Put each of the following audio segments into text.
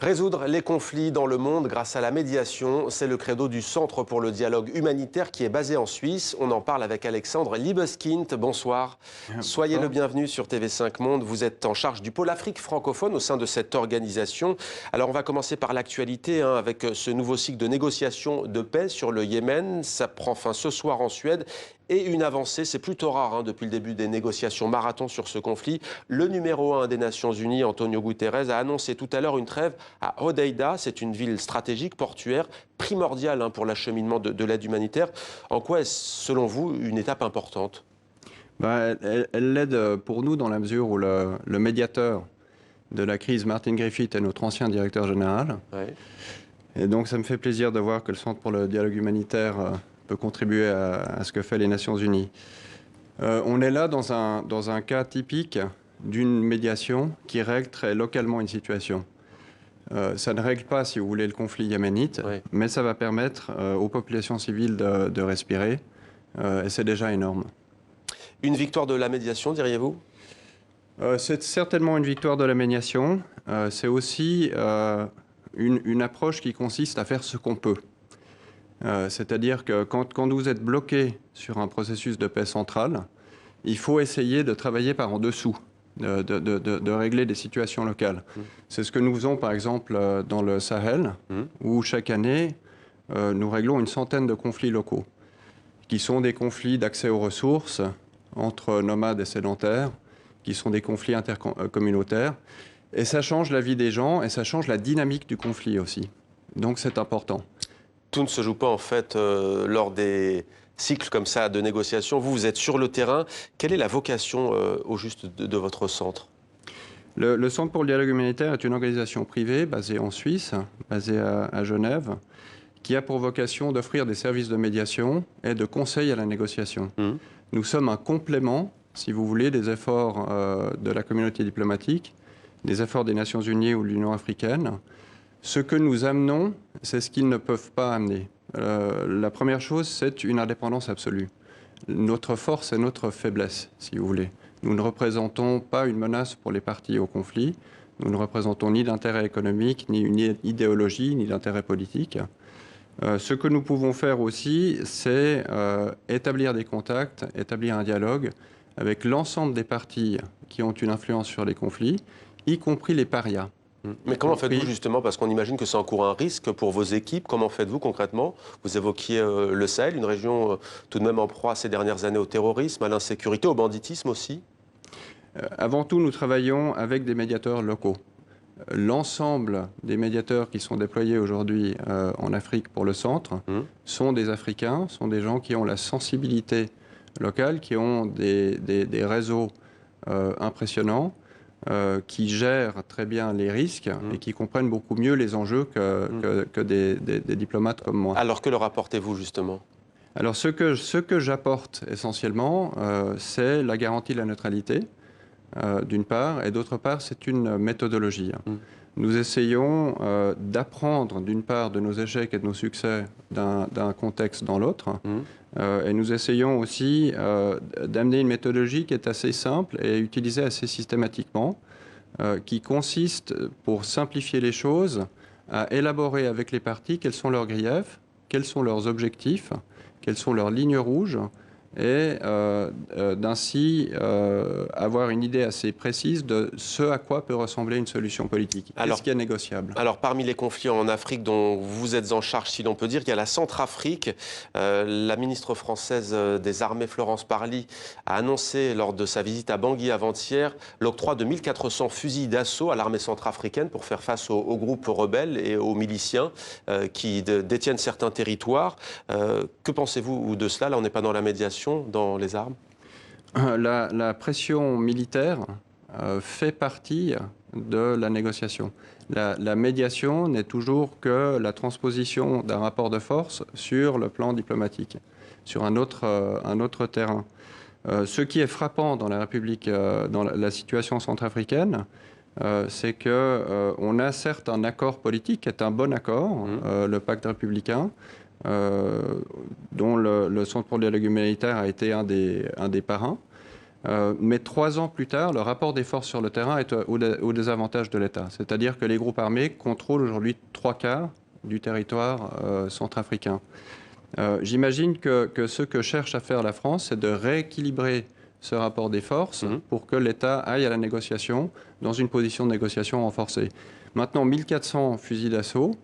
Résoudre les conflits dans le monde grâce à la médiation, c'est le credo du Centre pour le dialogue humanitaire qui est basé en Suisse. On en parle avec Alexandre Libeskind. Bonsoir. Soyez le bienvenu sur TV5 Monde. Vous êtes en charge du pôle Afrique francophone au sein de cette organisation. Alors on va commencer par l'actualité avec ce nouveau cycle de négociations de paix sur le Yémen. Ça prend fin ce soir en Suède. Et une avancée, c'est plutôt rare depuis le début des négociations marathon sur ce conflit. Le numéro 1 des Nations Unies, Antonio Guterres, a annoncé tout à l'heure une trêve à Hodeïda. C'est une ville stratégique, portuaire, primordiale pour l'acheminement de l'aide humanitaire. En quoi est-ce, selon vous, une étape importante ? Elle l'aide pour nous dans la mesure où le médiateur de la crise, Martin Griffiths, est notre ancien directeur général. Ouais. Et donc ça me fait plaisir de voir que le Centre pour le dialogue humanitaire peut contribuer à ce que fait les Nations Unies. On est là dans un cas typique d'une médiation qui règle très localement une situation. Ça ne règle pas, si vous voulez, le conflit yéménite, Oui. mais ça va permettre aux populations civiles de respirer, et c'est déjà énorme. Une victoire de la médiation, diriez-vous ? C'est certainement une victoire de la médiation. C'est aussi une approche qui consiste à faire ce qu'on peut. C'est-à-dire que quand vous êtes bloqué sur un processus de paix central, il faut essayer de travailler par en dessous, de régler des situations locales. C'est ce que nous faisons par exemple dans le Sahel, où chaque année, nous réglons une centaine de conflits locaux, qui sont des conflits d'accès aux ressources entre nomades et sédentaires, qui sont des conflits intercommunautaires. Et ça change la vie des gens et ça change la dynamique du conflit aussi. Donc c'est important. Tout ne se joue pas en fait lors des cycles comme ça de négociation. Vous êtes sur le terrain. Quelle est la vocation au juste de votre centre ? Le Centre pour le dialogue humanitaire est une organisation privée basée en Suisse, basée à Genève, qui a pour vocation d'offrir des services de médiation et de conseil à la négociation. Nous sommes un complément, si vous voulez, des efforts de la communauté diplomatique, des efforts des Nations Unies ou de l'Union africaine. Ce que nous amenons, c'est ce qu'ils ne peuvent pas amener. La première chose, c'est une indépendance absolue. Notre force est notre faiblesse, si vous voulez. Nous ne représentons pas une menace pour les parties au conflit. Nous ne représentons ni d'intérêt économique, ni une idéologie, ni d'intérêt politique. Ce que nous pouvons faire aussi, c'est établir des contacts, établir un dialogue avec l'ensemble des parties qui ont une influence sur les conflits, y compris les parias. Mais comment faites-vous justement, parce qu'on imagine que ça encourt un risque pour vos équipes, comment faites-vous concrètement ? Vous évoquiez le Sahel, une région tout de même en proie ces dernières années au terrorisme, à l'insécurité, au banditisme aussi. Avant tout, nous travaillons avec des médiateurs locaux. L'ensemble des médiateurs qui sont déployés aujourd'hui en Afrique pour le centre sont des Africains, sont des gens qui ont la sensibilité locale, qui ont des réseaux impressionnants, qui gèrent très bien les risques et qui comprennent beaucoup mieux les enjeux que des diplomates comme moi. Alors que leur apportez-vous justement ? Alors ce que j'apporte essentiellement, c'est la garantie de la neutralité, d'une part, et d'autre part, c'est une méthodologie. Nous essayons d'apprendre, d'une part, de nos échecs et de nos succès d'un contexte dans l'autre, et nous essayons aussi d'amener une méthodologie qui est assez simple et utilisée assez systématiquement, qui consiste, pour simplifier les choses, à élaborer avec les parties quels sont leurs griefs, quels sont leurs objectifs, quelles sont leurs lignes rouges, et d'ainsi avoir une idée assez précise de ce à quoi peut ressembler une solution politique. Qu'est-ce qui est négociable ? Alors, parmi les conflits en Afrique dont vous êtes en charge, si l'on peut dire, il y a la Centrafrique. La ministre française des Armées, Florence Parly, a annoncé lors de sa visite à Bangui avant-hier l'octroi de 1400 fusils d'assaut à l'armée centrafricaine pour faire face aux groupes rebelles et aux miliciens qui détiennent certains territoires. Que pensez-vous de cela ? Là, on n'est pas dans la médiation, dans les armes ? La pression militaire fait partie de la négociation. La médiation n'est toujours que la transposition d'un rapport de force sur le plan diplomatique, sur un autre terrain. Ce qui est frappant dans la République, dans la situation centrafricaine, c'est qu'on a certes un accord politique qui est un bon accord, le pacte républicain, dont le Centre pour le dialogue humanitaire a été un des parrains. Mais 3 ans plus tard, le rapport des forces sur le terrain est au désavantage de l'État. C'est-à-dire que les groupes armés contrôlent aujourd'hui 3/4 du territoire centrafricain. J'imagine que ce que cherche à faire la France, c'est de rééquilibrer ce rapport des forces pour que l'État aille à la négociation dans une position de négociation renforcée. Maintenant, 1400 fusils d'assaut,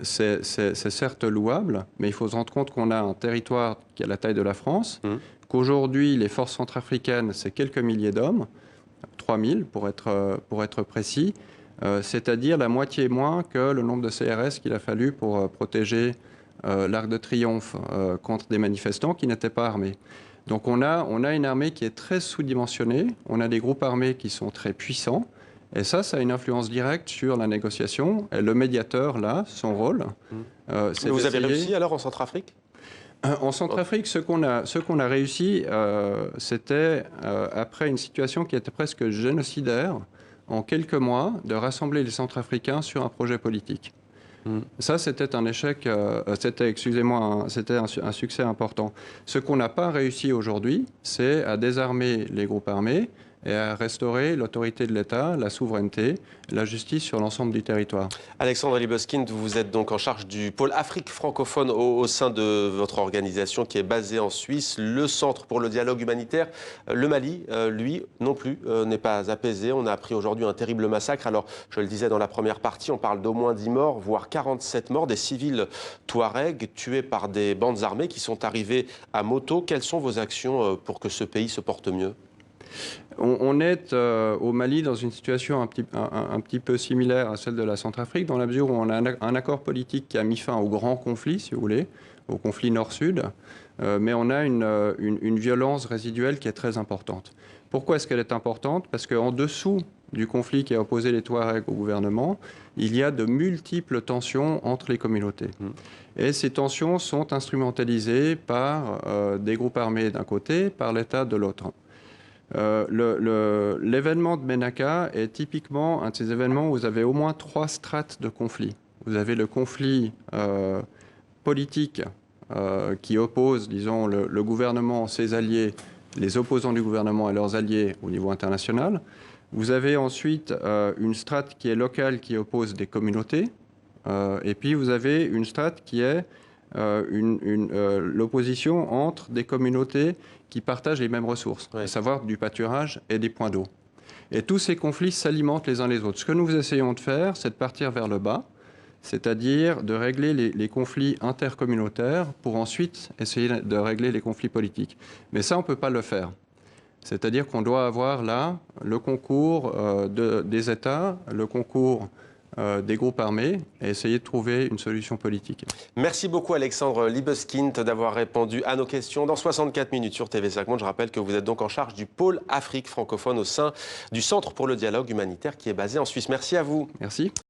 c'est certes louable, mais il faut se rendre compte qu'on a un territoire qui a la taille de la France, qu'aujourd'hui, les forces centrafricaines, c'est quelques milliers d'hommes, 3000 pour être précis, c'est-à-dire la moitié moins que le nombre de CRS qu'il a fallu pour protéger l'Arc de Triomphe contre des manifestants qui n'étaient pas armés. Donc on a une armée qui est très sous-dimensionnée, on a des groupes armés qui sont très puissants, et ça a une influence directe sur la négociation. Et le médiateur, là, son rôle, c'est Vous avez réussi alors en Centrafrique ? En Centrafrique, ce qu'on a réussi, c'était, après une situation qui était presque génocidaire, en quelques mois, de rassembler les Centrafricains sur un projet politique. Ça, c'était un échec, c'était un succès important. Ce qu'on n'a pas réussi aujourd'hui, c'est à désarmer les groupes armés et à restaurer l'autorité de l'État, la souveraineté, la justice sur l'ensemble du territoire. Alexandre Libeskind, vous êtes donc en charge du pôle Afrique francophone au sein de votre organisation qui est basée en Suisse, le Centre pour le dialogue humanitaire. Le Mali, lui, non plus, n'est pas apaisé. On a appris aujourd'hui un terrible massacre. Alors, je le disais dans la première partie, on parle d'au moins 10 morts, voire 47 morts, des civils touaregs tués par des bandes armées qui sont arrivés à moto. Quelles sont vos actions pour que ce pays se porte mieux ? On est au Mali dans une situation un petit peu similaire à celle de la Centrafrique, dans la mesure où on a un accord politique qui a mis fin au grand conflit, si vous voulez, au conflit nord-sud, mais on a une violence résiduelle qui est très importante. Pourquoi est-ce qu'elle est importante? Parce qu'en dessous du conflit qui a opposé les Touaregs au gouvernement, il y a de multiples tensions entre les communautés. Et ces tensions sont instrumentalisées par des groupes armés d'un côté, par l'État de l'autre. L'événement de Ménaka est typiquement un de ces événements où vous avez au moins 3 strates de conflit. Vous avez le conflit politique qui oppose, disons, le gouvernement, ses alliés, les opposants du gouvernement et leurs alliés au niveau international. Vous avez ensuite une strate qui est locale qui oppose des communautés. Et puis vous avez une strate qui est l'opposition entre des communautés qui partagent les mêmes ressources, à savoir du pâturage et des points d'eau. Et tous ces conflits s'alimentent les uns les autres. Ce que nous essayons de faire, c'est de partir vers le bas, c'est-à-dire de régler les conflits intercommunautaires pour ensuite essayer de régler les conflits politiques. Mais ça, on ne peut pas le faire. C'est-à-dire qu'on doit avoir là le concours des États, le concours des groupes armés et essayer de trouver une solution politique. Merci beaucoup Alexandre Libeskind d'avoir répondu à nos questions dans 64 minutes sur TV5 Monde. Je rappelle que vous êtes donc en charge du pôle Afrique francophone au sein du Centre pour le dialogue humanitaire qui est basé en Suisse. Merci à vous. Merci.